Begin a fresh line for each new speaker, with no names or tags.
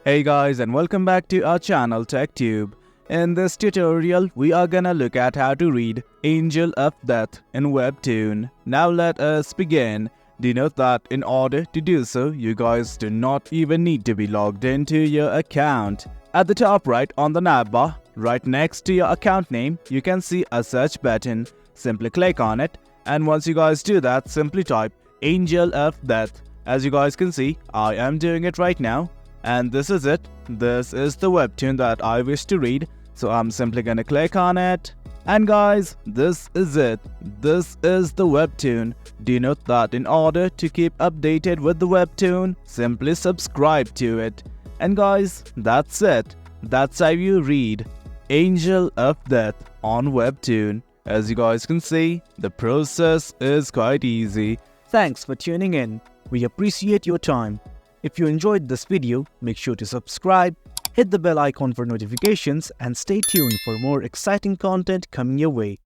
Hey guys, and welcome back to our channel TechTube. In this tutorial, we are gonna look at how to read Angel of Death in Webtoon. Now let us begin. Do note that in order to do so, you guys do not even need to be logged into your account. At the top right on the navbar, right next to your account name, you can see a search button. Simply click on it, and once you guys do that, simply type Angel of Death. As you guys can see, I am doing it right now. And this is it. This is the webtoon that I wish to read. So I'm simply gonna click on it. And guys, this is it. This is the webtoon. Do note that in order to keep updated with the webtoon, simply subscribe to it. And guys, that's it. That's how you read Angel of Death on Webtoon. As you guys can see, the process is quite easy. Thanks for tuning in. We appreciate your time. If you enjoyed this video, make sure to subscribe, hit the bell icon for notifications, and stay tuned for more exciting content coming your way.